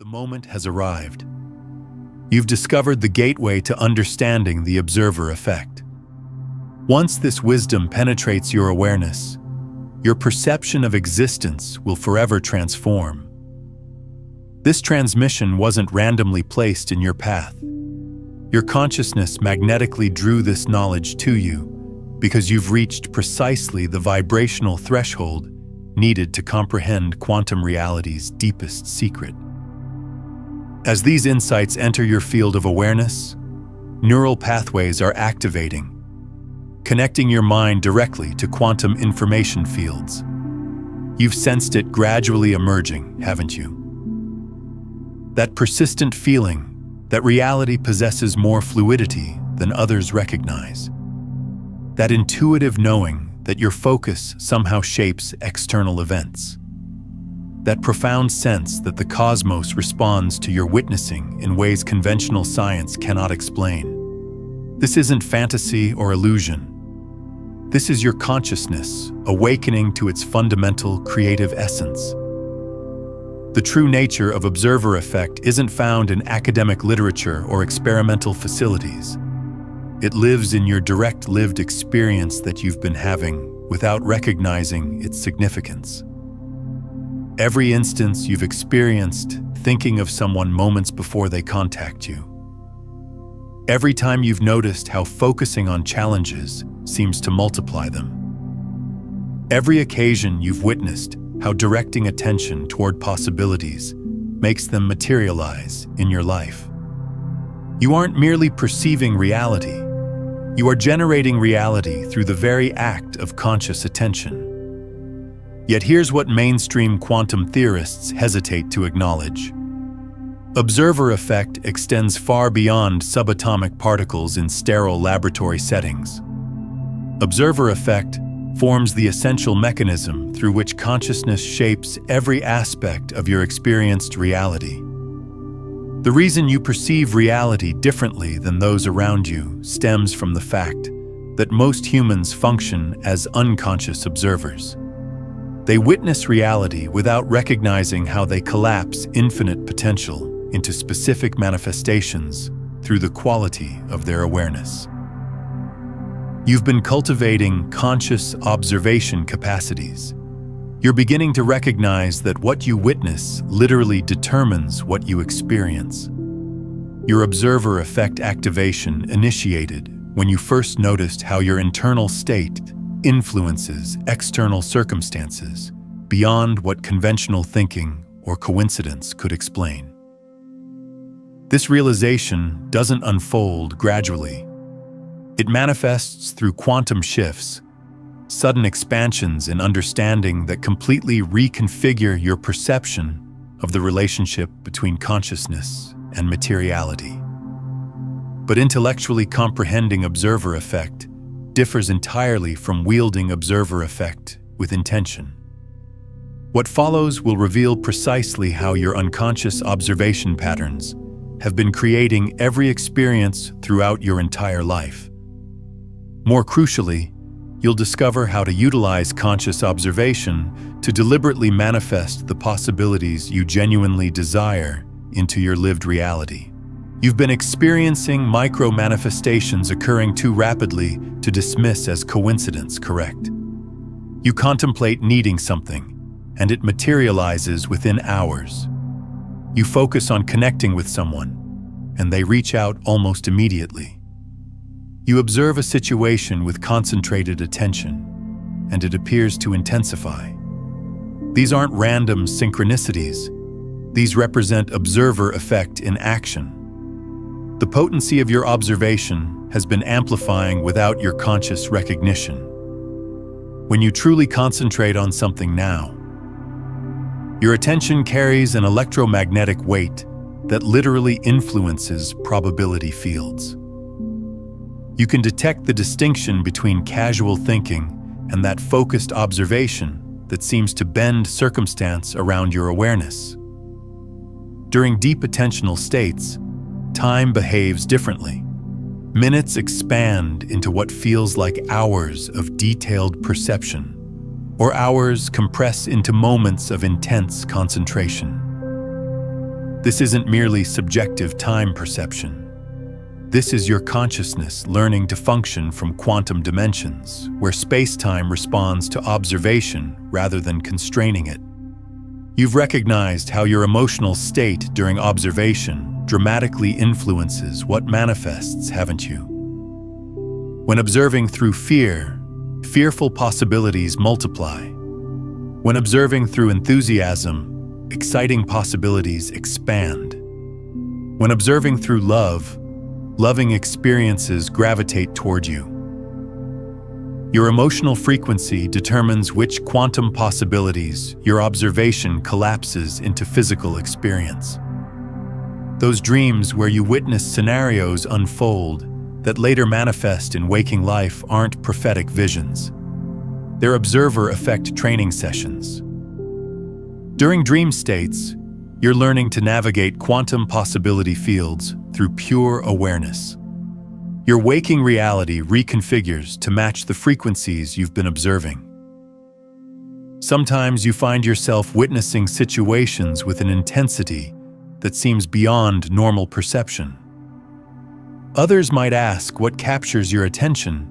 The moment has arrived. You've discovered the gateway to understanding the observer effect. Once this wisdom penetrates your awareness, your perception of existence will forever transform. This transmission wasn't randomly placed in your path. Your consciousness magnetically drew this knowledge to you because you've reached precisely the vibrational threshold needed to comprehend quantum reality's deepest secret. As these insights enter your field of awareness, neural pathways are activating, connecting your mind directly to quantum information fields. You've sensed it gradually emerging, haven't you? That persistent feeling that reality possesses more fluidity than others recognize. That intuitive knowing that your focus somehow shapes external events. That profound sense that the cosmos responds to your witnessing in ways conventional science cannot explain. This isn't fantasy or illusion. This is your consciousness awakening to its fundamental creative essence. The true nature of observer effect isn't found in academic literature or experimental facilities. It lives in your direct lived experience that you've been having without recognizing its significance. Every instance you've experienced thinking of someone moments before they contact you. Every time you've noticed how focusing on challenges seems to multiply them. Every occasion you've witnessed how directing attention toward possibilities makes them materialize in your life. You aren't merely perceiving reality. You are generating reality through the very act of conscious attention. Yet here's what mainstream quantum theorists hesitate to acknowledge. Observer effect extends far beyond subatomic particles in sterile laboratory settings. Observer effect forms the essential mechanism through which consciousness shapes every aspect of your experienced reality. The reason you perceive reality differently than those around you stems from the fact that most humans function as unconscious observers. They witness reality without recognizing how they collapse infinite potential into specific manifestations through the quality of their awareness. You've been cultivating conscious observation capacities. You're beginning to recognize that what you witness literally determines what you experience. Your observer effect activation initiated when you first noticed how your internal state influences external circumstances beyond what conventional thinking or coincidence could explain. This realization doesn't unfold gradually. It manifests through quantum shifts, sudden expansions in understanding that completely reconfigure your perception of the relationship between consciousness and materiality. But intellectually comprehending observer effect differs entirely from wielding observer effect with intention. What follows will reveal precisely how your unconscious observation patterns have been creating every experience throughout your entire life. More crucially, you'll discover how to utilize conscious observation to deliberately manifest the possibilities you genuinely desire into your lived reality. You've been experiencing micro-manifestations occurring too rapidly to dismiss as coincidence, correct? You contemplate needing something, and it materializes within hours. You focus on connecting with someone, and they reach out almost immediately. You observe a situation with concentrated attention, and it appears to intensify. These aren't random synchronicities. These represent observer effect in action. The potency of your observation has been amplifying without your conscious recognition. When you truly concentrate on something now, your attention carries an electromagnetic weight that literally influences probability fields. You can detect the distinction between casual thinking and that focused observation that seems to bend circumstance around your awareness. During deep attentional states, time behaves differently. Minutes expand into what feels like hours of detailed perception, or hours compress into moments of intense concentration. This isn't merely subjective time perception. This is your consciousness learning to function from quantum dimensions, where space-time responds to observation rather than constraining it. You've recognized how your emotional state during observation dramatically influences what manifests, haven't you? When observing through fear, fearful possibilities multiply. When observing through enthusiasm, exciting possibilities expand. When observing through love, loving experiences gravitate toward you. Your emotional frequency determines which quantum possibilities your observation collapses into physical experience. Those dreams where you witness scenarios unfold that later manifest in waking life aren't prophetic visions. They're observer effect training sessions. During dream states, you're learning to navigate quantum possibility fields through pure awareness. Your waking reality reconfigures to match the frequencies you've been observing. Sometimes you find yourself witnessing situations with an intensity that seems beyond normal perception. Others might ask what captures your attention,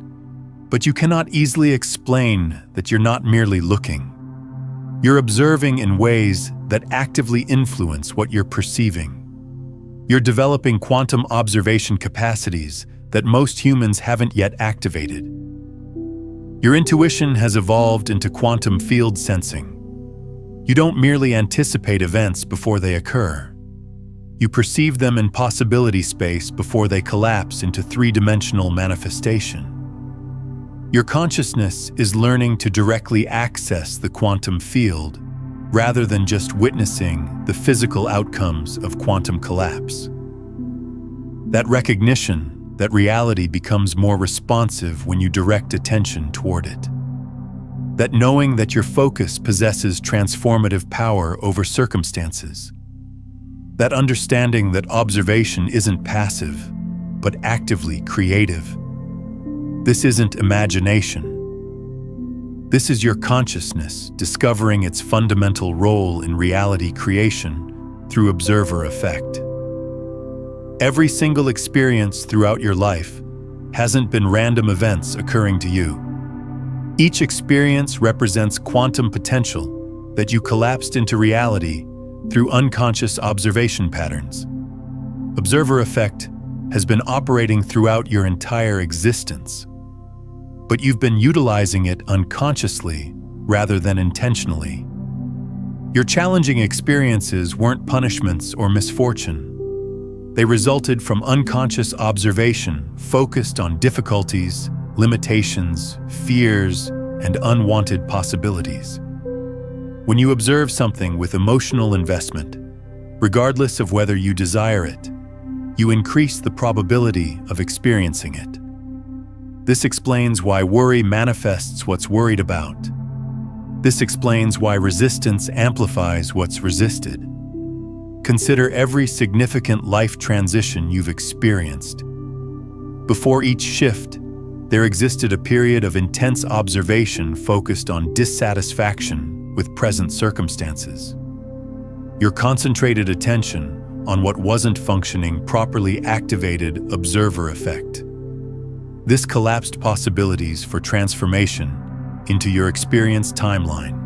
but you cannot easily explain that you're not merely looking. You're observing in ways that actively influence what you're perceiving. You're developing quantum observation capacities that most humans haven't yet activated. Your intuition has evolved into quantum field sensing. You don't merely anticipate events before they occur. You perceive them in possibility space before they collapse into three-dimensional manifestation. Your consciousness is learning to directly access the quantum field rather than just witnessing the physical outcomes of quantum collapse. That recognition that reality becomes more responsive when you direct attention toward it. That knowing that your focus possesses transformative power over circumstances. That understanding that observation isn't passive, but actively creative. This isn't imagination. This is your consciousness discovering its fundamental role in reality creation through observer effect. Every single experience throughout your life hasn't been random events occurring to you. Each experience represents quantum potential that you collapsed into reality through unconscious observation patterns. Observer effect has been operating throughout your entire existence, but you've been utilizing it unconsciously rather than intentionally. Your challenging experiences weren't punishments or misfortune. They resulted from unconscious observation focused on difficulties, limitations, fears, and unwanted possibilities. When you observe something with emotional investment, regardless of whether you desire it, you increase the probability of experiencing it. This explains why worry manifests what's worried about. This explains why resistance amplifies what's resisted. Consider every significant life transition you've experienced. Before each shift, there existed a period of intense observation focused on dissatisfaction with present circumstances. Your concentrated attention on what wasn't functioning properly activated observer effect. This collapsed possibilities for transformation into your experience timeline.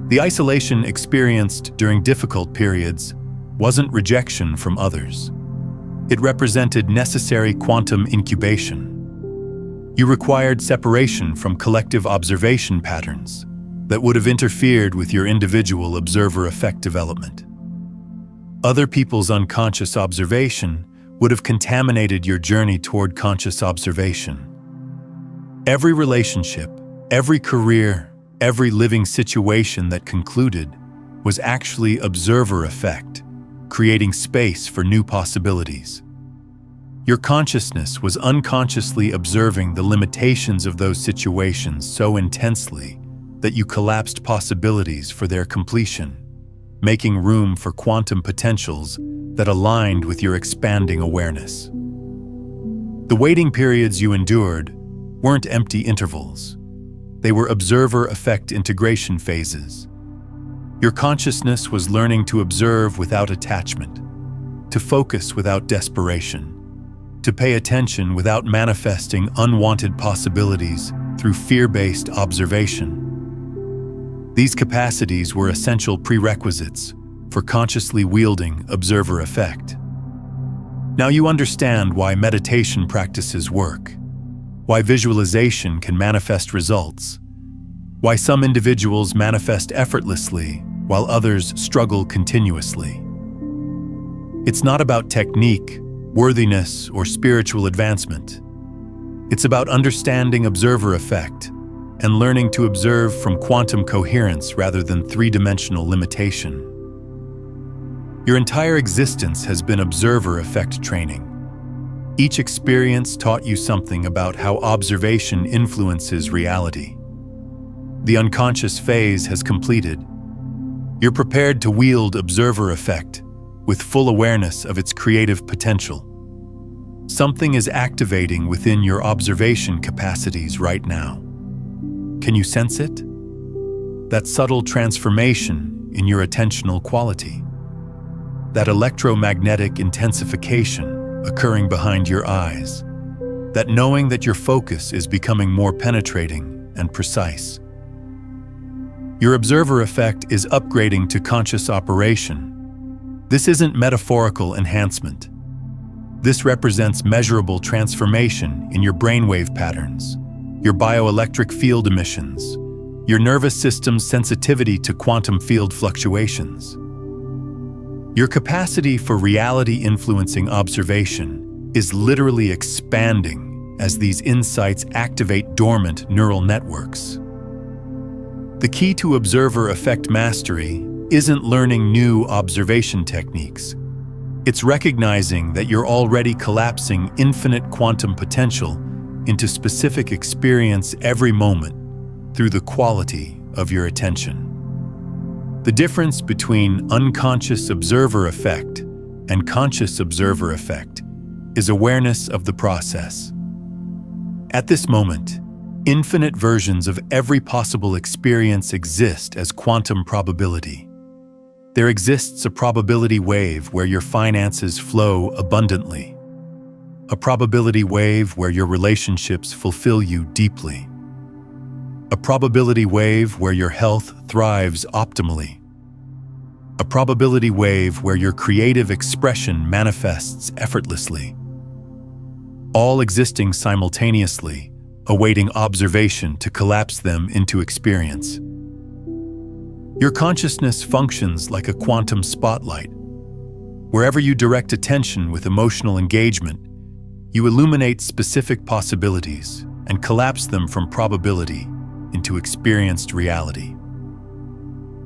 The isolation experienced during difficult periods wasn't rejection from others. It represented necessary quantum incubation. You required separation from collective observation patterns that would have interfered with your individual observer effect development. Other people's unconscious observation would have contaminated your journey toward conscious observation. Every relationship, every career, every living situation that concluded was actually observer effect, creating space for new possibilities. Your consciousness was unconsciously observing the limitations of those situations so intensely that you collapsed possibilities for their completion, making room for quantum potentials that aligned with your expanding awareness. The waiting periods you endured weren't empty intervals. They were observer effect integration phases. Your consciousness was learning to observe without attachment, to focus without desperation, to pay attention without manifesting unwanted possibilities through fear-based observation. These capacities were essential prerequisites for consciously wielding observer effect. Now you understand why meditation practices work, why visualization can manifest results, why some individuals manifest effortlessly while others struggle continuously. It's not about technique, worthiness, or spiritual advancement. It's about understanding observer effect and learning to observe from quantum coherence rather than three-dimensional limitation. Your entire existence has been observer effect training. Each experience taught you something about how observation influences reality. The unconscious phase has completed. You're prepared to wield observer effect with full awareness of its creative potential. Something is activating within your observation capacities right now. Can you sense it? That subtle transformation in your attentional quality. That electromagnetic intensification occurring behind your eyes. That knowing that your focus is becoming more penetrating and precise. Your observer effect is upgrading to conscious operation. This isn't metaphorical enhancement. This represents measurable transformation in your brainwave patterns, your bioelectric field emissions, your nervous system's sensitivity to quantum field fluctuations. Your capacity for reality-influencing observation is literally expanding as these insights activate dormant neural networks. The key to observer effect mastery isn't learning new observation techniques. It's recognizing that you're already collapsing infinite quantum potential into specific experience every moment through the quality of your attention. The difference between unconscious observer effect and conscious observer effect is awareness of the process. At this moment, infinite versions of every possible experience exist as quantum probability. There exists a probability wave where your finances flow abundantly, a probability wave where your relationships fulfill you deeply, a probability wave where your health thrives optimally, a probability wave where your creative expression manifests effortlessly, all existing simultaneously, awaiting observation to collapse them into experience. Your consciousness functions like a quantum spotlight. Wherever you direct attention with emotional engagement, you illuminate specific possibilities and collapse them from probability into experienced reality.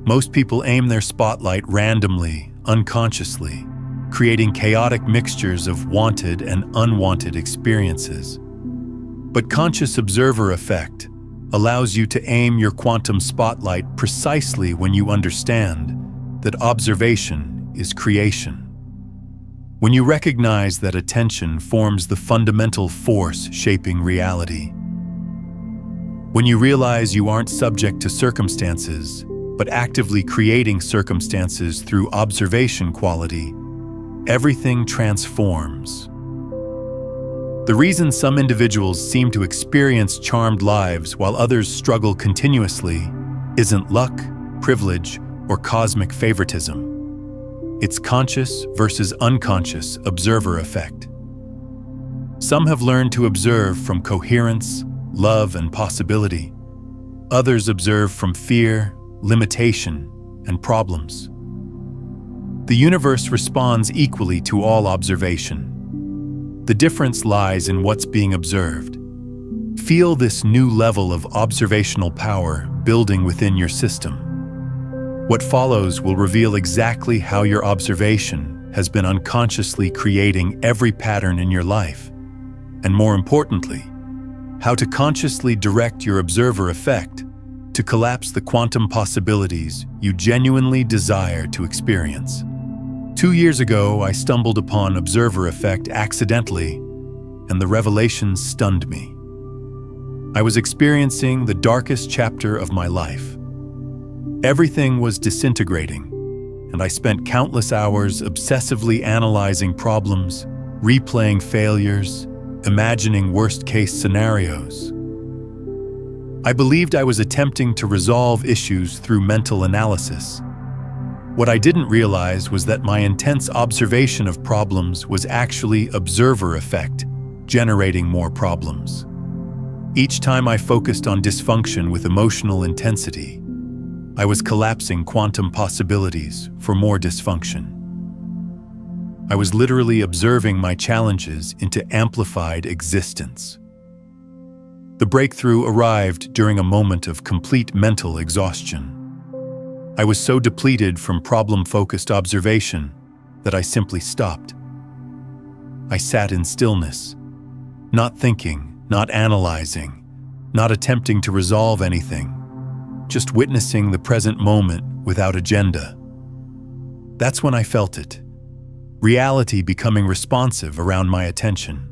Most people aim their spotlight randomly, unconsciously, creating chaotic mixtures of wanted and unwanted experiences. But conscious observer effect allows you to aim your quantum spotlight precisely when you understand that observation is creation. When you recognize that attention forms the fundamental force shaping reality. When you realize you aren't subject to circumstances, but actively creating circumstances through observation quality, everything transforms. The reason some individuals seem to experience charmed lives while others struggle continuously isn't luck, privilege, or cosmic favoritism. It's conscious versus unconscious observer effect. Some have learned to observe from coherence, love, and possibility. Others observe from fear, limitation, and problems. The universe responds equally to all observation. The difference lies in what's being observed. Feel this new level of observational power building within your system. What follows will reveal exactly how your observation has been unconsciously creating every pattern in your life, and more importantly, how to consciously direct your observer effect to collapse the quantum possibilities you genuinely desire to experience. 2 years ago, I stumbled upon observer effect accidentally, and the revelation stunned me. I was experiencing the darkest chapter of my life. Everything was disintegrating, and I spent countless hours obsessively analyzing problems, replaying failures, imagining worst-case scenarios. I believed I was attempting to resolve issues through mental analysis. What I didn't realize was that my intense observation of problems was actually observer effect, generating more problems. Each time I focused on dysfunction with emotional intensity, I was collapsing quantum possibilities for more dysfunction. I was literally observing my challenges into amplified existence. The breakthrough arrived during a moment of complete mental exhaustion. I was so depleted from problem-focused observation that I simply stopped. I sat in stillness, not thinking, not analyzing, not attempting to resolve anything, just witnessing the present moment without agenda. That's when I felt it. Reality becoming responsive around my attention.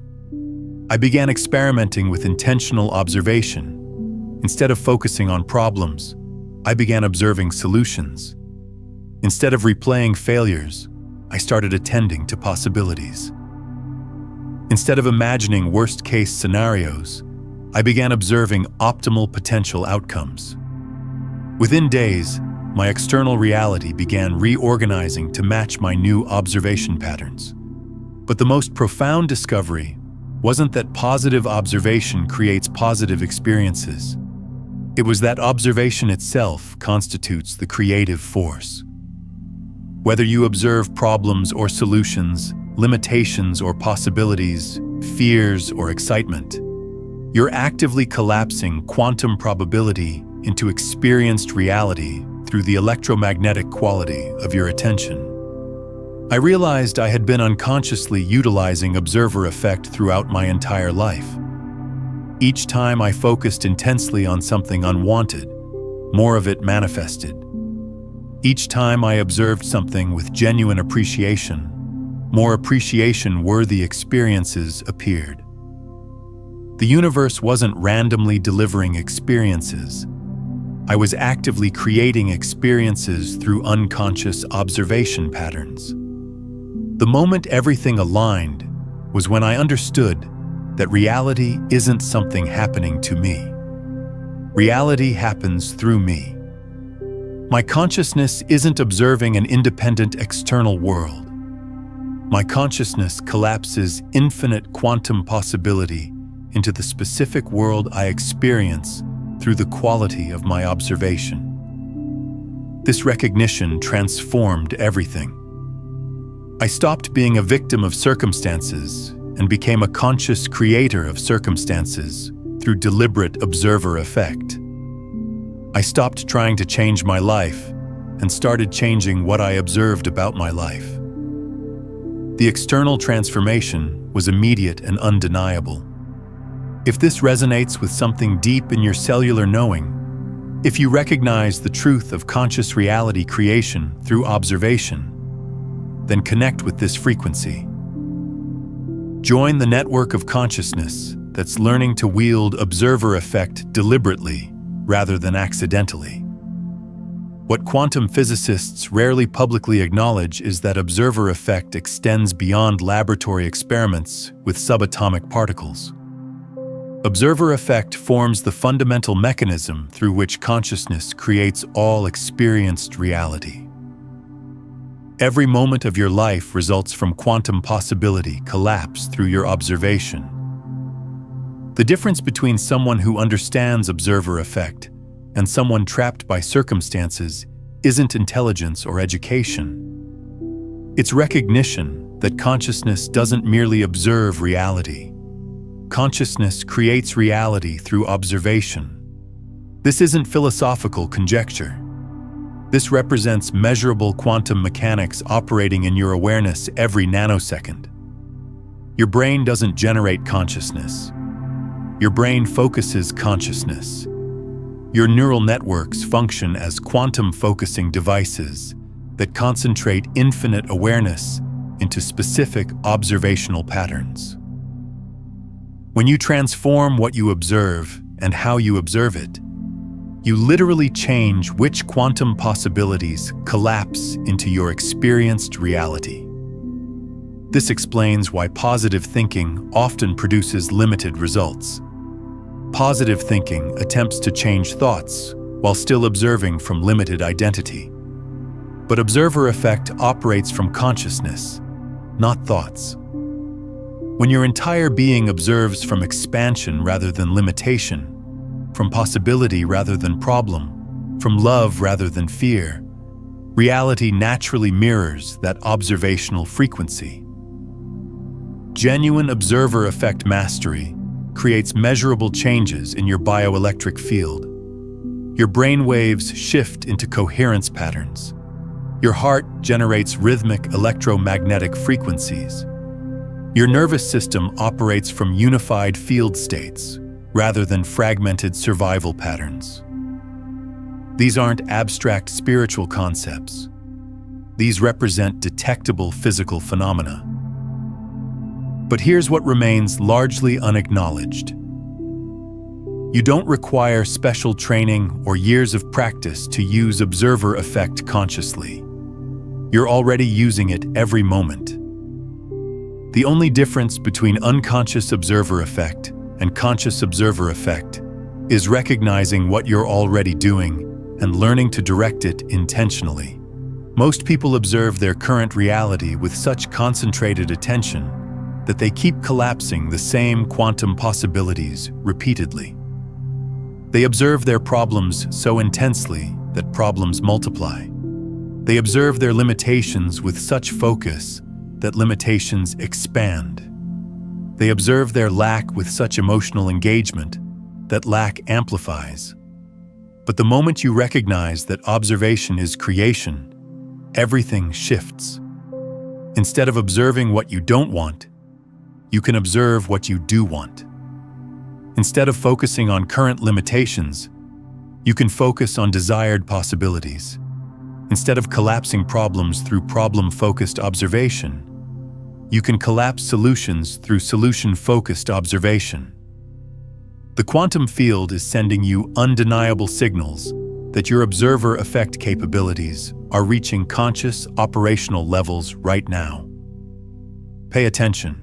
I began experimenting with intentional observation. Instead of focusing on problems, I began observing solutions. Instead of replaying failures, I started attending to possibilities. Instead of imagining worst-case scenarios, I began observing optimal potential outcomes. Within days, my external reality began reorganizing to match my new observation patterns. But the most profound discovery wasn't that positive observation creates positive experiences. It was that observation itself constitutes the creative force. Whether you observe problems or solutions, limitations or possibilities, fears or excitement, you're actively collapsing quantum probability into experienced reality through the electromagnetic quality of your attention. I realized I had been unconsciously utilizing observer effect throughout my entire life. Each time I focused intensely on something unwanted, more of it manifested. Each time I observed something with genuine appreciation, more appreciation-worthy experiences appeared. The universe wasn't randomly delivering experiences. I was actively creating experiences through unconscious observation patterns. The moment everything aligned was when I understood that reality isn't something happening to me. Reality happens through me. My consciousness isn't observing an independent external world. My consciousness collapses infinite quantum possibility into the specific world I experience through the quality of my observation. This recognition transformed everything. I stopped being a victim of circumstances and became a conscious creator of circumstances through deliberate observer effect. I stopped trying to change my life and started changing what I observed about my life. The external transformation was immediate and undeniable. If this resonates with something deep in your cellular knowing, if you recognize the truth of conscious reality creation through observation, then connect with this frequency. Join the network of consciousness that's learning to wield observer effect deliberately rather than accidentally. What quantum physicists rarely publicly acknowledge is that observer effect extends beyond laboratory experiments with subatomic particles. Observer effect forms the fundamental mechanism through which consciousness creates all experienced reality. Every moment of your life results from quantum possibility collapse through your observation. The difference between someone who understands observer effect and someone trapped by circumstances isn't intelligence or education. It's recognition that consciousness doesn't merely observe reality. Consciousness creates reality through observation. This isn't philosophical conjecture. This represents measurable quantum mechanics operating in your awareness every nanosecond. Your brain doesn't generate consciousness. Your brain focuses consciousness. Your neural networks function as quantum focusing devices that concentrate infinite awareness into specific observational patterns. When you transform what you observe and how you observe it, You literally change which quantum possibilities collapse into your experienced reality. This explains why positive thinking often produces limited results. Positive thinking attempts to change thoughts while still observing from limited identity. But observer effect operates from consciousness, not thoughts. When your entire being observes from expansion rather than limitation, from possibility rather than problem, from love rather than fear, reality naturally mirrors that observational frequency. Genuine observer effect mastery creates measurable changes in your bioelectric field. Your brain waves shift into coherence patterns. Your heart generates rhythmic electromagnetic frequencies. Your nervous system operates from unified field states rather than fragmented survival patterns. These aren't abstract spiritual concepts. These represent detectable physical phenomena. But here's what remains largely unacknowledged. You don't require special training or years of practice to use observer effect consciously. You're already using it every moment. The only difference between unconscious observer effect and conscious observer effect is recognizing what you're already doing and learning to direct it intentionally. Most people observe their current reality with such concentrated attention that they keep collapsing the same quantum possibilities repeatedly. They observe their problems so intensely that problems multiply. They observe their limitations with such focus that limitations expand. They observe their lack with such emotional engagement that lack amplifies. But the moment you recognize that observation is creation, everything shifts. Instead of observing what you don't want, you can observe what you do want. Instead of focusing on current limitations, you can focus on desired possibilities. Instead of collapsing problems through problem-focused observation, you can collapse solutions through solution-focused observation. The quantum field is sending you undeniable signals that your observer effect capabilities are reaching conscious operational levels right now. Pay attention.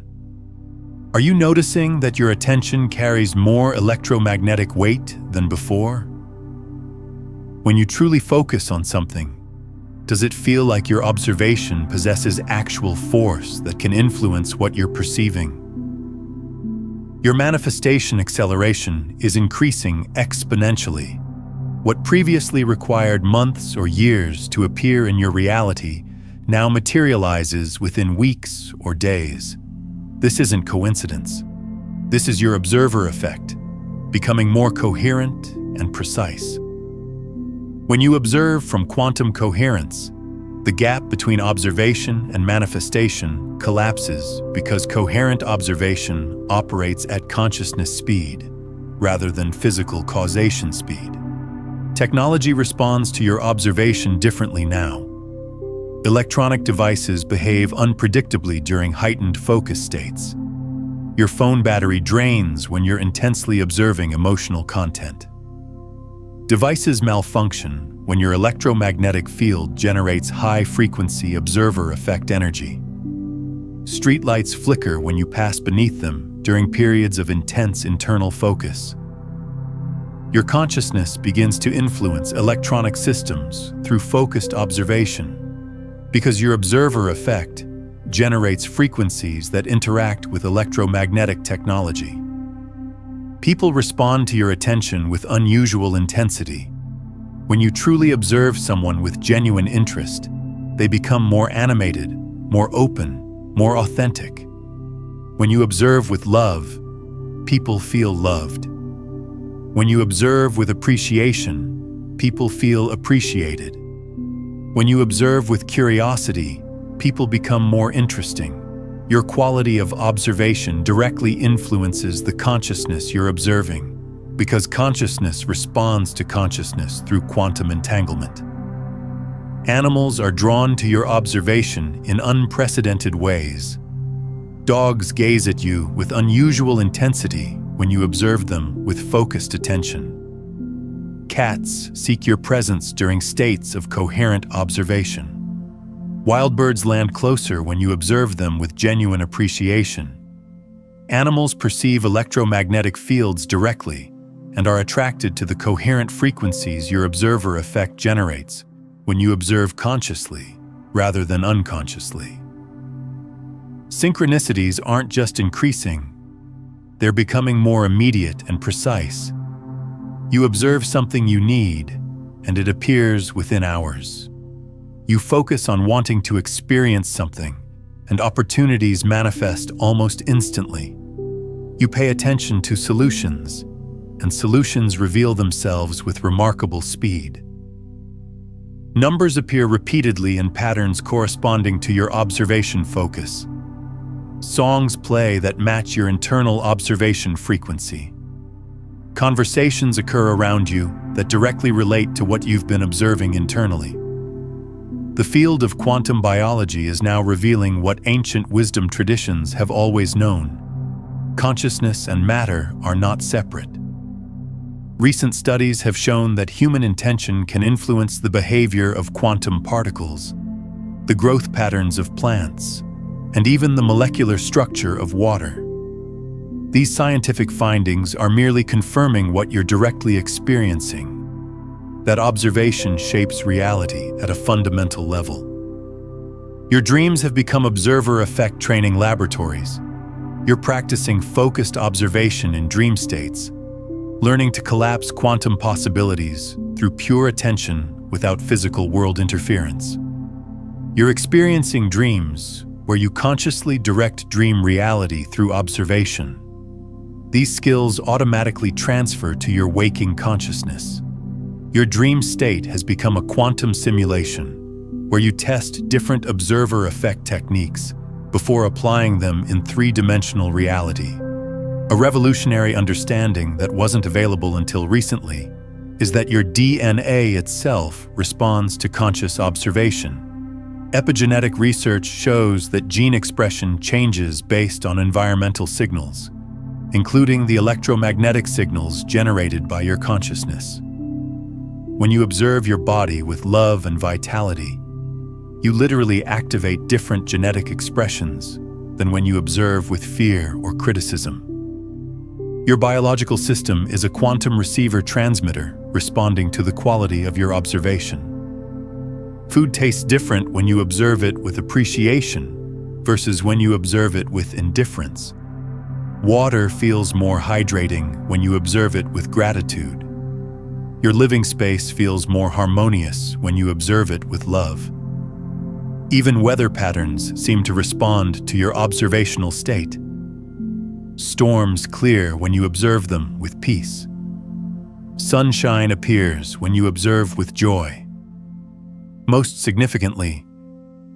Are you noticing that your attention carries more electromagnetic weight than before? When you truly focus on something, does it feel like your observation possesses actual force that can influence what you're perceiving? Your manifestation acceleration is increasing exponentially. What previously required months or years to appear in your reality now materializes within weeks or days. This isn't coincidence. This is your observer effect, becoming more coherent and precise. When you observe from quantum coherence, the gap between observation and manifestation collapses because coherent observation operates at consciousness speed rather than physical causation speed. Technology responds to your observation differently now. Electronic devices behave unpredictably during heightened focus states. Your phone battery drains when you're intensely observing emotional content. Devices malfunction when your electromagnetic field generates high-frequency observer effect energy. Streetlights flicker when you pass beneath them during periods of intense internal focus. Your consciousness begins to influence electronic systems through focused observation, because your observer effect generates frequencies that interact with electromagnetic technology. People respond to your attention with unusual intensity. When you truly observe someone with genuine interest, they become more animated, more open, more authentic. When you observe with love, people feel loved. When you observe with appreciation, people feel appreciated. When you observe with curiosity, people become more interesting. Your quality of observation directly influences the consciousness you're observing, because consciousness responds to consciousness through quantum entanglement. Animals are drawn to your observation in unprecedented ways. Dogs gaze at you with unusual intensity when you observe them with focused attention. cats seek your presence during states of coherent observation. Wild birds land closer when you observe them with genuine appreciation. Animals perceive electromagnetic fields directly and are attracted to the coherent frequencies your observer effect generates when you observe consciously rather than unconsciously. Synchronicities aren't just increasing, they're becoming more immediate and precise. You observe something you need, and it appears within hours. You focus on wanting to experience something, and opportunities manifest almost instantly. You pay attention to solutions, and solutions reveal themselves with remarkable speed. Numbers appear repeatedly in patterns corresponding to your observation focus. Songs play that match your internal observation frequency. Conversations occur around you that directly relate to what you've been observing internally. The field of quantum biology is now revealing what ancient wisdom traditions have always known. Consciousness and matter are not separate. Recent studies have shown that human intention can influence the behavior of quantum particles, the growth patterns of plants, and even the molecular structure of water. These scientific findings are merely confirming what you're directly experiencing, that observation shapes reality at a fundamental level. Your dreams have become observer effect training laboratories. You're practicing focused observation in dream states, learning to collapse quantum possibilities through pure attention without physical world interference. You're experiencing dreams where you consciously direct dream reality through observation. These skills automatically transfer to your waking consciousness. Your dream state has become a quantum simulation where you test different observer effect techniques before applying them in three-dimensional reality. A revolutionary understanding that wasn't available until recently is that your DNA itself responds to conscious observation. Epigenetic research shows that gene expression changes based on environmental signals, including the electromagnetic signals generated by your consciousness. When you observe your body with love and vitality, you literally activate different genetic expressions than when you observe with fear or criticism. Your biological system is a quantum receiver-transmitter responding to the quality of your observation. Food tastes different when you observe it with appreciation versus when you observe it with indifference. Water feels more hydrating when you observe it with gratitude. Your living space feels more harmonious when you observe it with love. Even weather patterns seem to respond to your observational state. Storms clear when you observe them with peace. Sunshine appears when you observe with joy. Most significantly,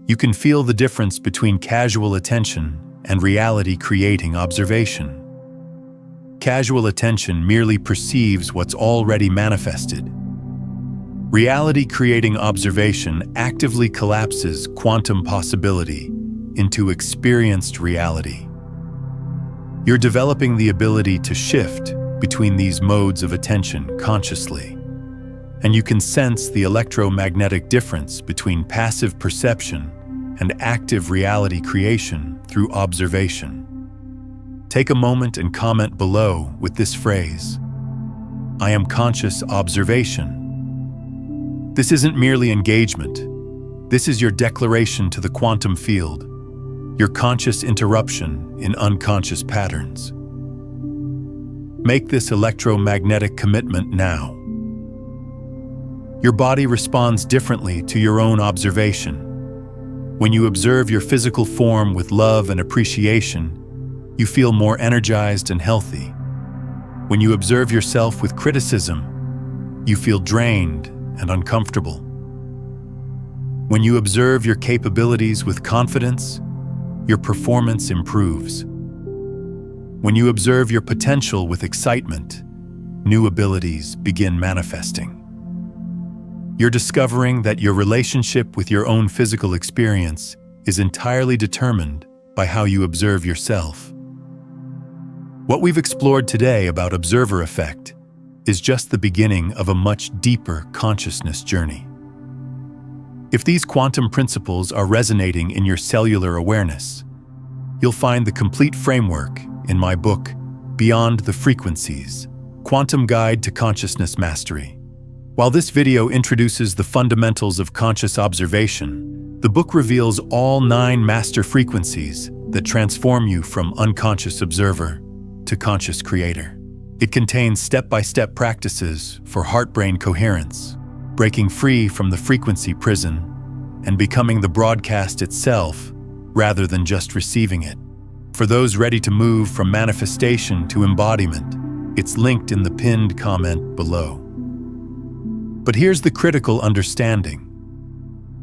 you can feel the difference between casual attention and reality-creating observation. Casual attention merely perceives what's already manifested. Reality-creating observation actively collapses quantum possibility into experienced reality. You're developing the ability to shift between these modes of attention consciously, and you can sense the electromagnetic difference between passive perception and active reality creation through observation. Take a moment and comment below with this phrase: I am conscious observation. This isn't merely engagement. This is your declaration to the quantum field, your conscious interruption in unconscious patterns. Make this electromagnetic commitment now. Your body responds differently to your own observation. When you observe your physical form with love and appreciation, you feel more energized and healthy. When you observe yourself with criticism, you feel drained and uncomfortable. When you observe your capabilities with confidence, your performance improves. When you observe your potential with excitement, new abilities begin manifesting. You're discovering that your relationship with your own physical experience is entirely determined by how you observe yourself. What we've explored today about observer effect is just the beginning of a much deeper consciousness journey. If these quantum principles are resonating in your cellular awareness, you'll find the complete framework in my book, Beyond the Frequencies: Quantum Guide to Consciousness Mastery. While this video introduces the fundamentals of conscious observation, the book reveals all 9 master frequencies that transform you from unconscious observer to conscious creator. It contains step-by-step practices for heart-brain coherence, breaking free from the frequency prison and becoming the broadcast itself rather than just receiving it. For those ready to move from manifestation to embodiment, it's linked in the pinned comment below. But here's the critical understanding.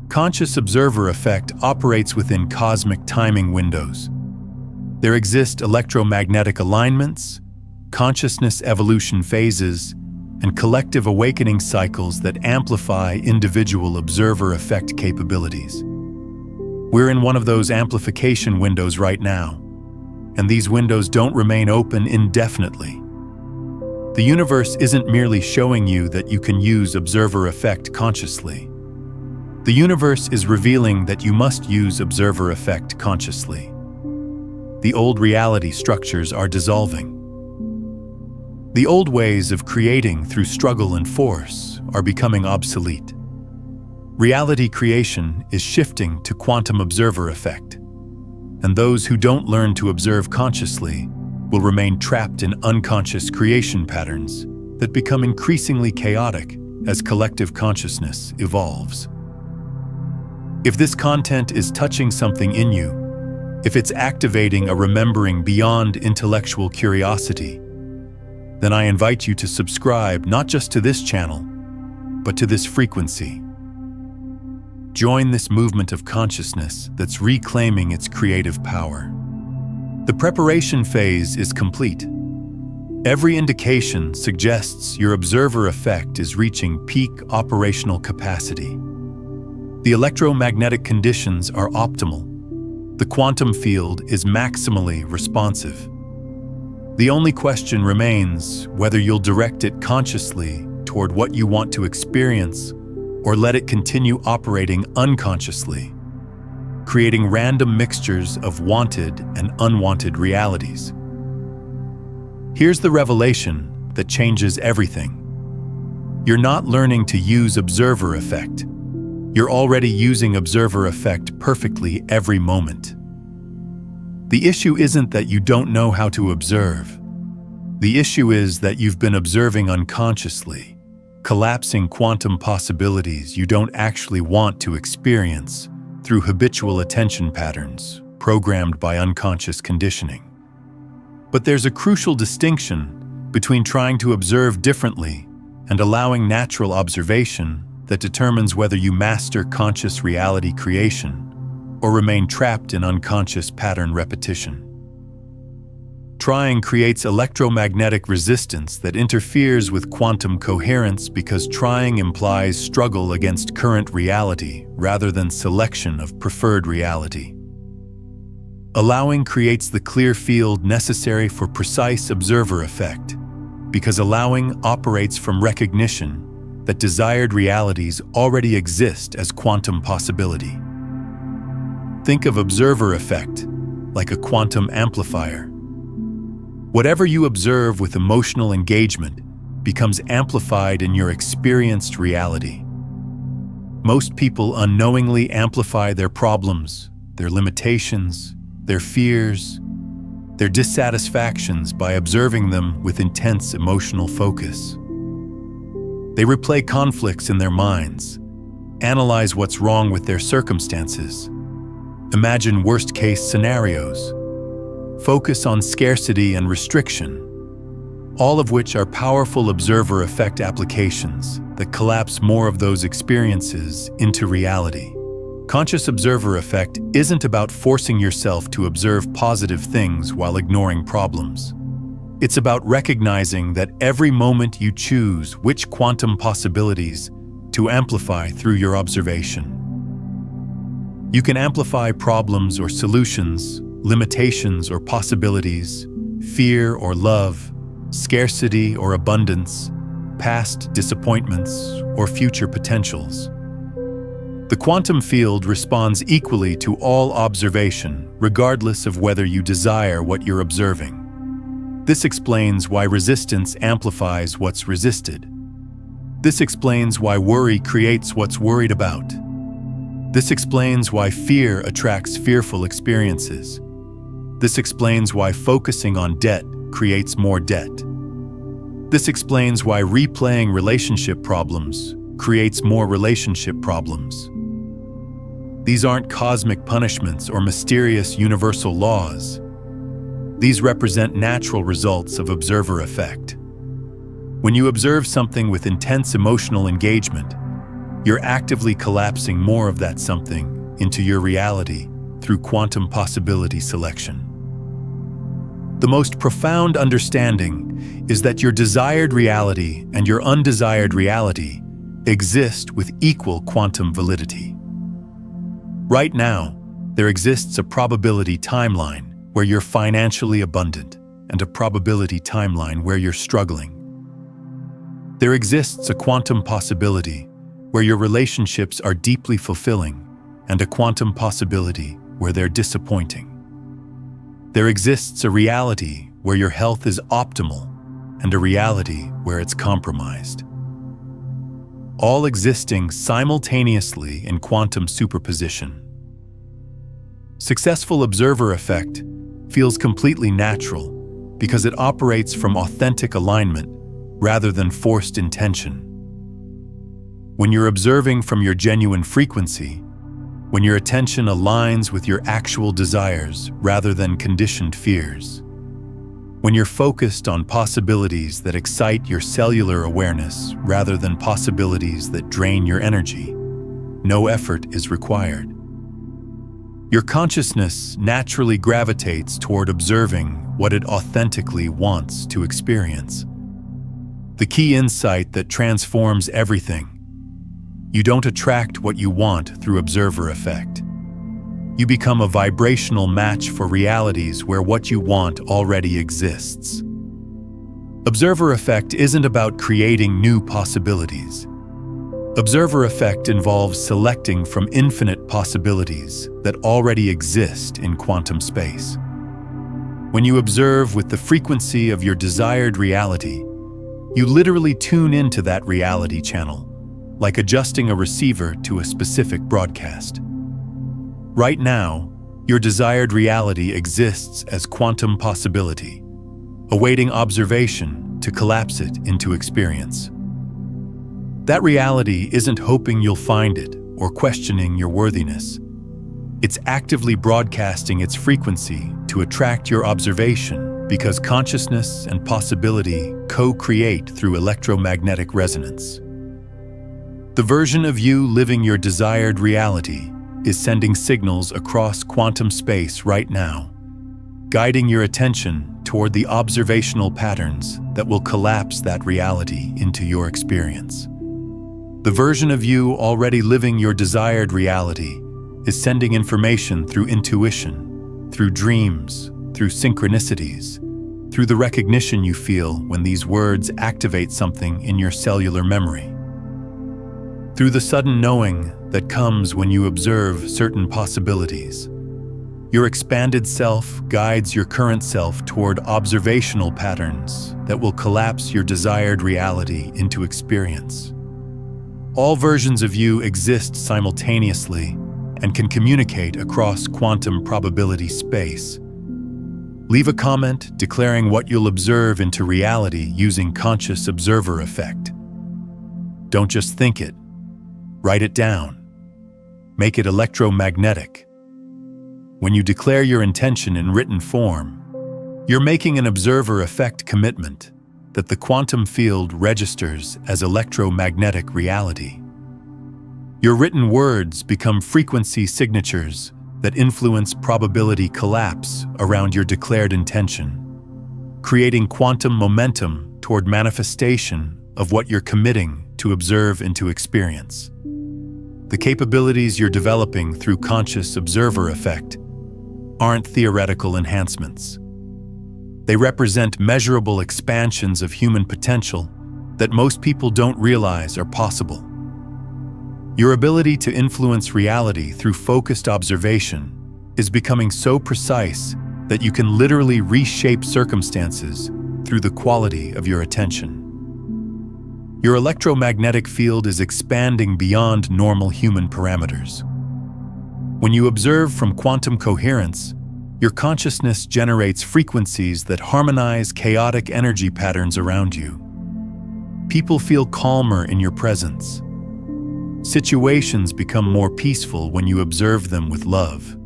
Conscious observer effect operates within cosmic timing windows. There exist electromagnetic alignments, consciousness evolution phases, and collective awakening cycles that amplify individual observer effect capabilities. We're in one of those amplification windows right now, and these windows don't remain open indefinitely. The universe isn't merely showing you that you can use observer effect consciously. The universe is revealing that you must use observer effect consciously. The old reality structures are dissolving. The old ways of creating through struggle and force are becoming obsolete. Reality creation is shifting to quantum observer effect, and those who don't learn to observe consciously will remain trapped in unconscious creation patterns that become increasingly chaotic as collective consciousness evolves. If this content is touching something in you, if it's activating a remembering beyond intellectual curiosity, then I invite you to subscribe not just to this channel, but to this frequency. Join this movement of consciousness that's reclaiming its creative power. The preparation phase is complete. Every indication suggests your observer effect is reaching peak operational capacity. The electromagnetic conditions are optimal. The quantum field is maximally responsive. The only question remains whether you'll direct it consciously toward what you want to experience or let it continue operating unconsciously, creating random mixtures of wanted and unwanted realities. Here's the revelation that changes everything. You're not learning to use observer effect. You're already using observer effect perfectly every moment. The issue isn't that you don't know how to observe. The issue is that you've been observing unconsciously, collapsing quantum possibilities you don't actually want to experience through habitual attention patterns programmed by unconscious conditioning. But there's a crucial distinction between trying to observe differently and allowing natural observation that determines whether you master conscious reality creation or remain trapped in unconscious pattern repetition. Trying creates electromagnetic resistance that interferes with quantum coherence because trying implies struggle against current reality rather than selection of preferred reality. Allowing creates the clear field necessary for precise observer effect because allowing operates from recognition that desired realities already exist as quantum possibility. Think of observer effect like a quantum amplifier. Whatever you observe with emotional engagement becomes amplified in your experienced reality. Most people unknowingly amplify their problems, their limitations, their fears, their dissatisfactions by observing them with intense emotional focus. They replay conflicts in their minds, analyze what's wrong with their circumstances, imagine worst-case scenarios, focus on scarcity and restriction, all of which are powerful observer effect applications that collapse more of those experiences into reality. Conscious observer effect isn't about forcing yourself to observe positive things while ignoring problems. It's about recognizing that every moment you choose which quantum possibilities to amplify through your observation. You can amplify problems or solutions, limitations or possibilities, fear or love, scarcity or abundance, past disappointments or future potentials. The quantum field responds equally to all observation, regardless of whether you desire what you're observing. This explains why resistance amplifies what's resisted. This explains why worry creates what's worried about. This explains why fear attracts fearful experiences. This explains why focusing on debt creates more debt. This explains why replaying relationship problems creates more relationship problems. These aren't cosmic punishments or mysterious universal laws. These represent natural results of observer effect. When you observe something with intense emotional engagement, you're actively collapsing more of that something into your reality through quantum possibility selection. The most profound understanding is that your desired reality and your undesired reality exist with equal quantum validity. Right now, there exists a probability timeline where you're financially abundant and a probability timeline where you're struggling. There exists a quantum possibility where your relationships are deeply fulfilling and a quantum possibility where they're disappointing. There exists a reality where your health is optimal and a reality where it's compromised. All existing simultaneously in quantum superposition. Successful observer effect feels completely natural because it operates from authentic alignment rather than forced intention. When you're observing from your genuine frequency, when your attention aligns with your actual desires rather than conditioned fears, when you're focused on possibilities that excite your cellular awareness rather than possibilities that drain your energy, no effort is required. Your consciousness naturally gravitates toward observing what it authentically wants to experience. The key insight that transforms everything. You don't attract what you want through observer effect. You become a vibrational match for realities where what you want already exists. Observer effect isn't about creating new possibilities. Observer effect involves selecting from infinite possibilities that already exist in quantum space. When you observe with the frequency of your desired reality, you literally tune into that reality channel, like adjusting a receiver to a specific broadcast. Right now, your desired reality exists as quantum possibility, awaiting observation to collapse it into experience. That reality isn't hoping you'll find it or questioning your worthiness. It's actively broadcasting its frequency to attract your observation because consciousness and possibility co-create through electromagnetic resonance. The version of you living your desired reality is sending signals across quantum space right now, guiding your attention toward the observational patterns that will collapse that reality into your experience. The version of you already living your desired reality is sending information through intuition, through dreams, through synchronicities, through the recognition you feel when these words activate something in your cellular memory. Through the sudden knowing that comes when you observe certain possibilities. Your expanded self guides your current self toward observational patterns that will collapse your desired reality into experience. All versions of you exist simultaneously and can communicate across quantum probability space. Leave a comment declaring what you'll observe into reality using conscious observer effect. Don't just think it. Write it down. Make it electromagnetic. When you declare your intention in written form, you're making an observer effect commitment that the quantum field registers as electromagnetic reality. Your written words become frequency signatures that influence probability collapse around your declared intention, creating quantum momentum toward manifestation of what you're committing to observe into experience. The capabilities you're developing through conscious observer effect aren't theoretical enhancements. They represent measurable expansions of human potential that most people don't realize are possible. Your ability to influence reality through focused observation is becoming so precise that you can literally reshape circumstances through the quality of your attention. Your electromagnetic field is expanding beyond normal human parameters. When you observe from quantum coherence, your consciousness generates frequencies that harmonize chaotic energy patterns around you. People feel calmer in your presence. Situations become more peaceful when you observe them with love.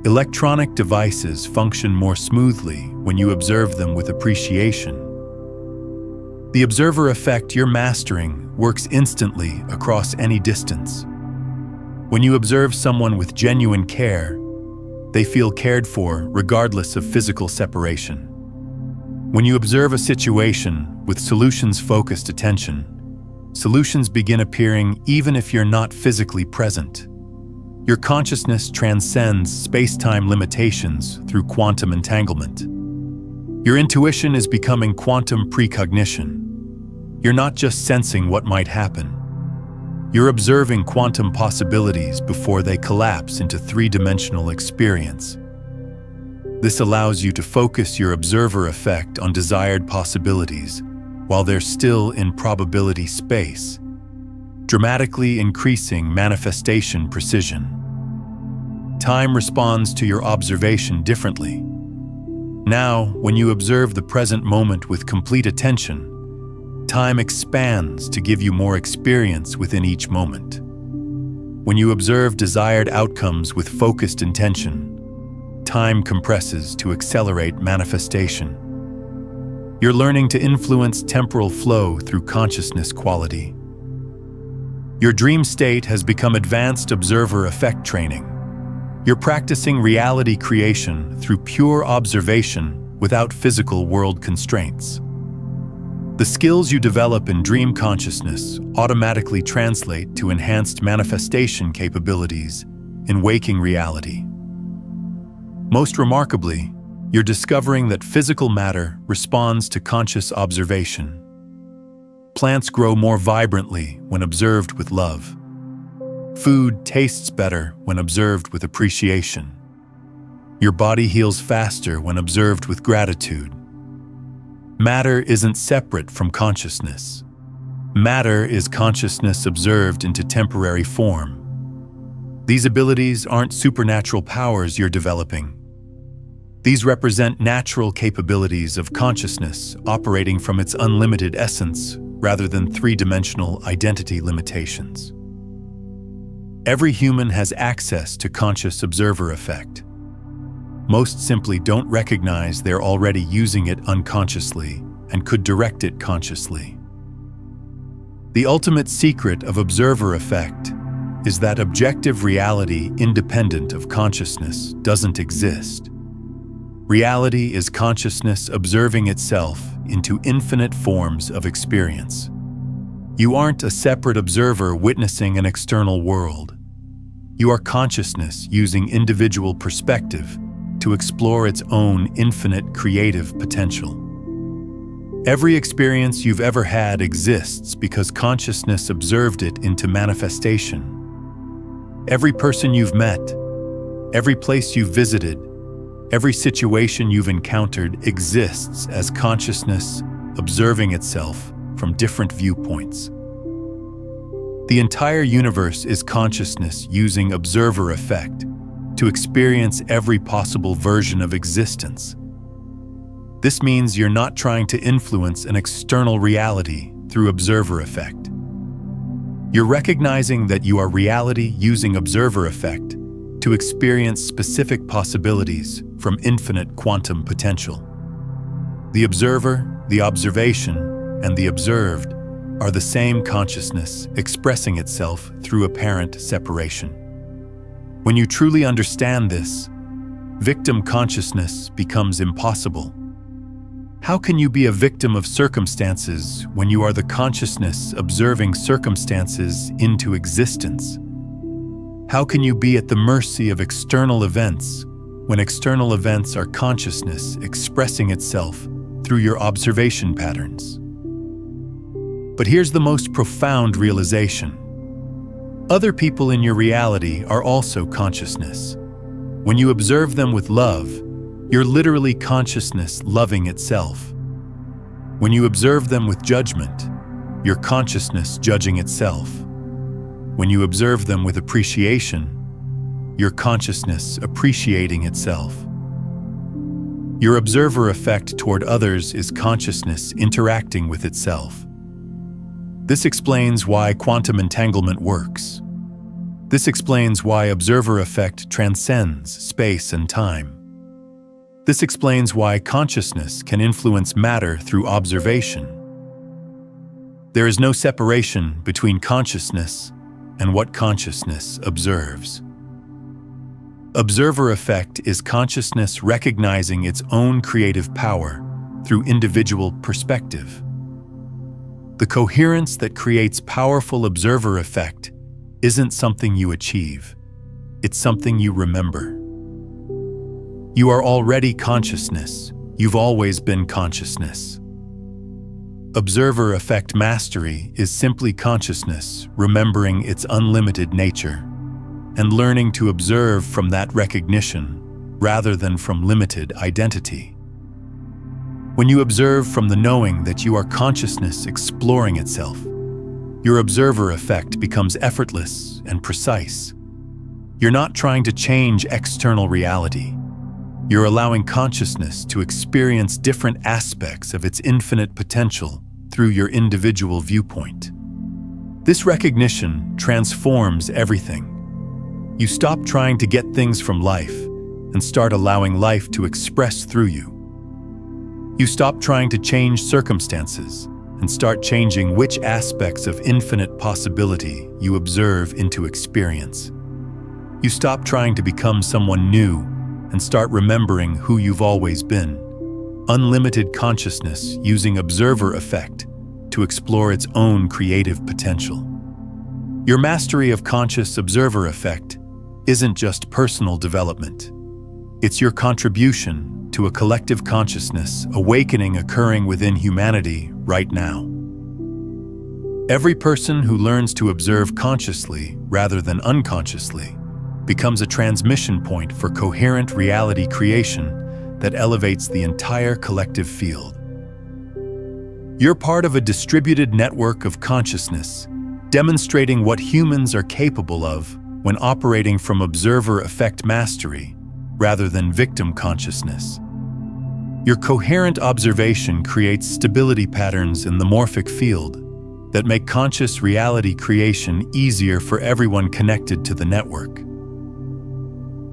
Electronic devices function more smoothly when you observe them with appreciation. The observer effect you're mastering works instantly across any distance. When you observe someone with genuine care, they feel cared for regardless of physical separation. When you observe a situation with solutions-focused attention, solutions begin appearing even if you're not physically present. Your consciousness transcends space-time limitations through quantum entanglement. Your intuition is becoming quantum precognition. You're not just sensing what might happen. You're observing quantum possibilities before they collapse into three-dimensional experience. This allows you to focus your observer effect on desired possibilities while they're still in probability space, dramatically increasing manifestation precision. Time responds to your observation differently. Now, when you observe the present moment with complete attention, time expands to give you more experience within each moment. When you observe desired outcomes with focused intention, time compresses to accelerate manifestation. You're learning to influence temporal flow through consciousness quality. Your dream state has become advanced observer effect training. You're practicing reality creation through pure observation without physical world constraints. The skills you develop in dream consciousness automatically translate to enhanced manifestation capabilities in waking reality. Most remarkably, you're discovering that physical matter responds to conscious observation. Plants grow more vibrantly when observed with love. Food tastes better when observed with appreciation. Your body heals faster when observed with gratitude. Matter isn't separate from consciousness. Matter is consciousness observed into temporary form. These abilities aren't supernatural powers you're developing. These represent natural capabilities of consciousness operating from its unlimited essence rather than three-dimensional identity limitations. Every human has access to conscious observer effect. Most simply don't recognize they're already using it unconsciously and could direct it consciously. The ultimate secret of observer effect is that objective reality independent of consciousness doesn't exist. Reality is consciousness observing itself into infinite forms of experience. You aren't a separate observer witnessing an external world. You are consciousness using individual perspective to explore its own infinite creative potential. Every experience you've ever had exists because consciousness observed it into manifestation. Every person you've met, every place you've visited, every situation you've encountered exists as consciousness observing itself from different viewpoints. The entire universe is consciousness using observer effect to experience every possible version of existence. This means you're not trying to influence an external reality through observer effect. You're recognizing that you are reality using observer effect to experience specific possibilities from infinite quantum potential. The observer, the observation, and the observed are the same consciousness expressing itself through apparent separation. When you truly understand this, victim consciousness becomes impossible. How can you be a victim of circumstances when you are the consciousness observing circumstances into existence? How can you be at the mercy of external events when external events are consciousness expressing itself through your observation patterns? But here's the most profound realization. Other people in your reality are also consciousness. When you observe them with love, you're literally consciousness loving itself. When you observe them with judgment, you're consciousness judging itself. When you observe them with appreciation, you're consciousness appreciating itself. Your observer effect toward others is consciousness interacting with itself. This explains why quantum entanglement works. This explains why observer effect transcends space and time. This explains why consciousness can influence matter through observation. There is no separation between consciousness and what consciousness observes. Observer effect is consciousness recognizing its own creative power through individual perspective. The coherence that creates powerful observer effect isn't something you achieve, it's something you remember. You are already consciousness, you've always been consciousness. Observer effect mastery is simply consciousness remembering its unlimited nature and learning to observe from that recognition rather than from limited identity. When you observe from the knowing that you are consciousness exploring itself, your observer effect becomes effortless and precise. You're not trying to change external reality. You're allowing consciousness to experience different aspects of its infinite potential through your individual viewpoint. This recognition transforms everything. You stop trying to get things from life and start allowing life to express through you. You stop trying to change circumstances and start changing which aspects of infinite possibility you observe into experience. You stop trying to become someone new and start remembering who you've always been. Unlimited consciousness using observer effect to explore its own creative potential. Your mastery of conscious observer effect isn't just personal development. It's your contribution to a collective consciousness awakening occurring within humanity right now. Every person who learns to observe consciously rather than unconsciously becomes a transmission point for coherent reality creation that elevates the entire collective field. You're part of a distributed network of consciousness, demonstrating what humans are capable of when operating from observer effect mastery rather than victim consciousness. Your coherent observation creates stability patterns in the morphic field that make conscious reality creation easier for everyone connected to the network.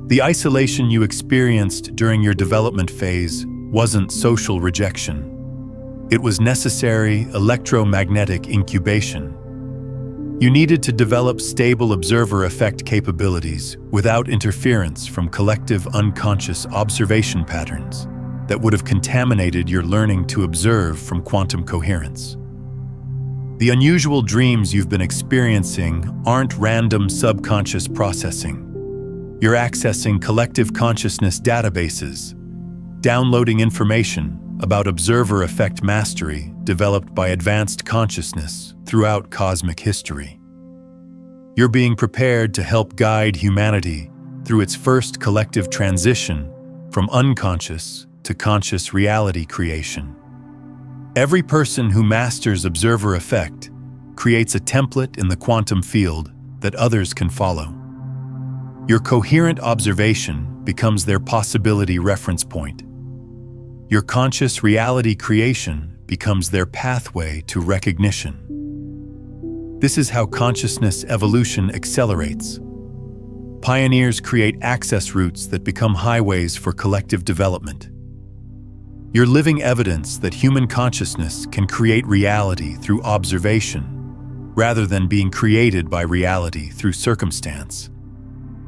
The isolation you experienced during your development phase wasn't social rejection. It was necessary electromagnetic incubation. You needed to develop stable observer effect capabilities without interference from collective unconscious observation patterns that would have contaminated your learning to observe from quantum coherence. The unusual dreams you've been experiencing aren't random subconscious processing. You're accessing collective consciousness databases, downloading information about observer effect mastery developed by advanced consciousness throughout cosmic history. You're being prepared to help guide humanity through its first collective transition from unconscious to conscious reality creation. Every person who masters observer effect creates a template in the quantum field that others can follow. Your coherent observation becomes their possibility reference point. Your conscious reality creation becomes their pathway to recognition. This is how consciousness evolution accelerates. Pioneers create access routes that become highways for collective development. You're living evidence that human consciousness can create reality through observation, rather than being created by reality through circumstance.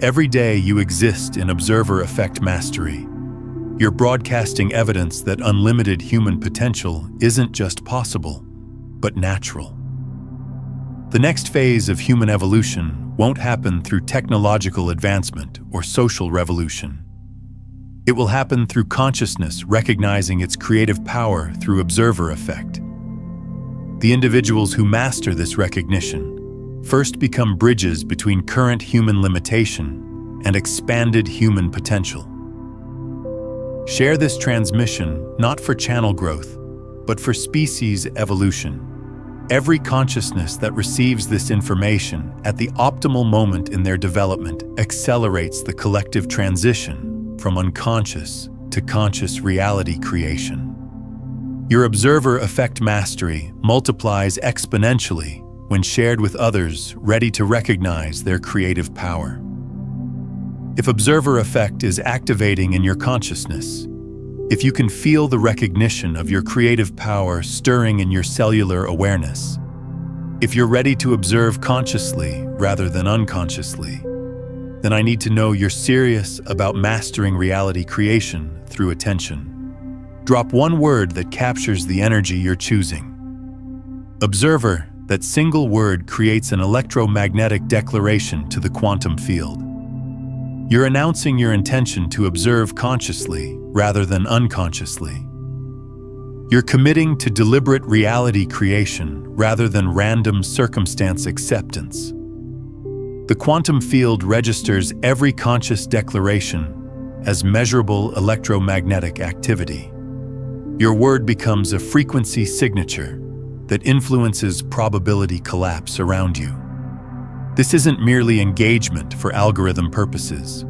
Every day you exist in observer effect mastery. You're broadcasting evidence that unlimited human potential isn't just possible, but natural. The next phase of human evolution won't happen through technological advancement or social revolution. It will happen through consciousness recognizing its creative power through observer effect. The individuals who master this recognition first become bridges between current human limitation and expanded human potential. Share this transmission not for channel growth, but for species evolution. Every consciousness that receives this information at the optimal moment in their development accelerates the collective transition from unconscious to conscious reality creation. Your observer effect mastery multiplies exponentially when shared with others ready to recognize their creative power. If observer effect is activating in your consciousness, if you can feel the recognition of your creative power stirring in your cellular awareness, if you're ready to observe consciously rather than unconsciously, then I need to know you're serious about mastering reality creation through attention. Drop one word that captures the energy you're choosing. Observer, that single word creates an electromagnetic declaration to the quantum field. You're announcing your intention to observe consciously rather than unconsciously. You're committing to deliberate reality creation rather than random circumstance acceptance. The quantum field registers every conscious declaration as measurable electromagnetic activity. Your word becomes a frequency signature that influences probability collapse around you. This isn't merely engagement for algorithm purposes.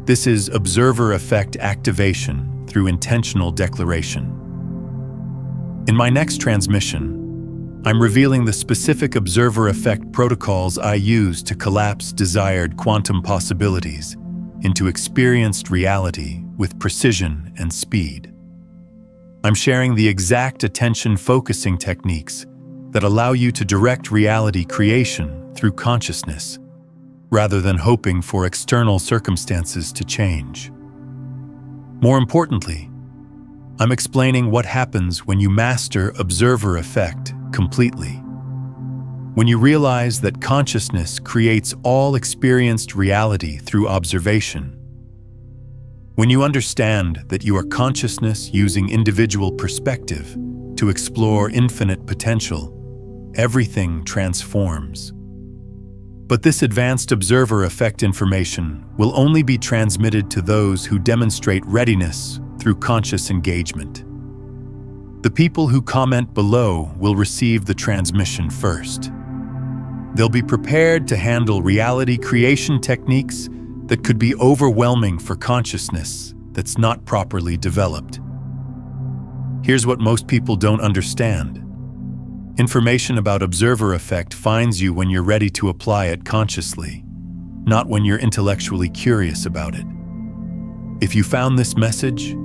This is observer effect activation through intentional declaration. In my next transmission, I'm revealing the specific observer effect protocols I use to collapse desired quantum possibilities into experienced reality with precision and speed. I'm sharing the exact attention-focusing techniques that allow you to direct reality creation through consciousness, rather than hoping for external circumstances to change. More importantly, I'm explaining what happens when you master observer effect completely. When you realize that consciousness creates all experienced reality through observation. When you understand that you are consciousness using individual perspective to explore infinite potential, everything transforms. But this advanced observer effect information will only be transmitted to those who demonstrate readiness through conscious engagement. The people who comment below will receive the transmission first. They'll be prepared to handle reality creation techniques that could be overwhelming for consciousness that's not properly developed. Here's what most people don't understand. Information about observer effect finds you when you're ready to apply it consciously, not when you're intellectually curious about it. If you found this message,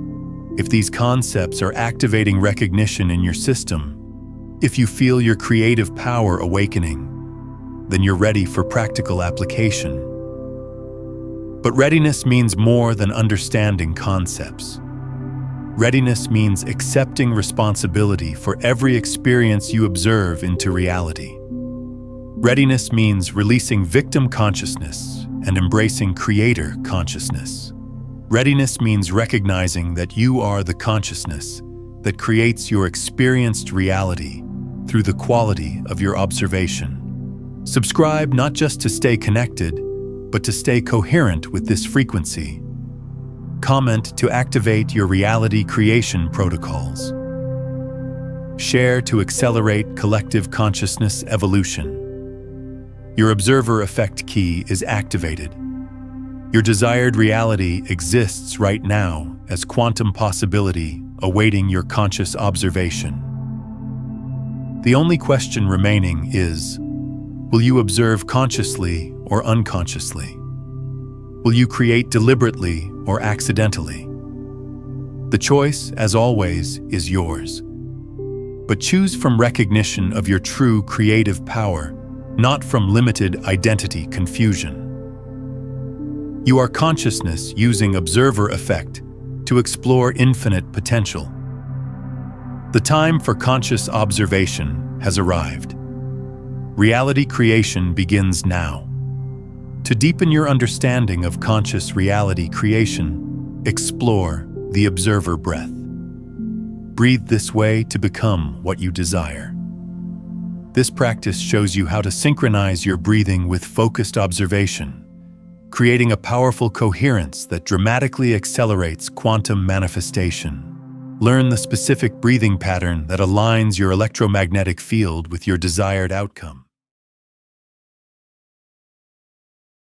if these concepts are activating recognition in your system, if you feel your creative power awakening, then you're ready for practical application. But readiness means more than understanding concepts. Readiness means accepting responsibility for every experience you observe into reality. Readiness means releasing victim consciousness and embracing creator consciousness. Readiness means recognizing that you are the consciousness that creates your experienced reality through the quality of your observation. Subscribe not just to stay connected, but to stay coherent with this frequency. Comment to activate your reality creation protocols. Share to accelerate collective consciousness evolution. Your observer effect key is activated. Your desired reality exists right now as quantum possibility awaiting your conscious observation. The only question remaining is, will you observe consciously or unconsciously? Will you create deliberately or accidentally? The choice, as always, is yours. But choose from recognition of your true creative power, not from limited identity confusion. You are consciousness using observer effect to explore infinite potential. The time for conscious observation has arrived. Reality creation begins now. To deepen your understanding of conscious reality creation, explore the observer breath. Breathe this way to become what you desire. This practice shows you how to synchronize your breathing with focused observation, creating a powerful coherence that dramatically accelerates quantum manifestation. Learn the specific breathing pattern that aligns your electromagnetic field with your desired outcome.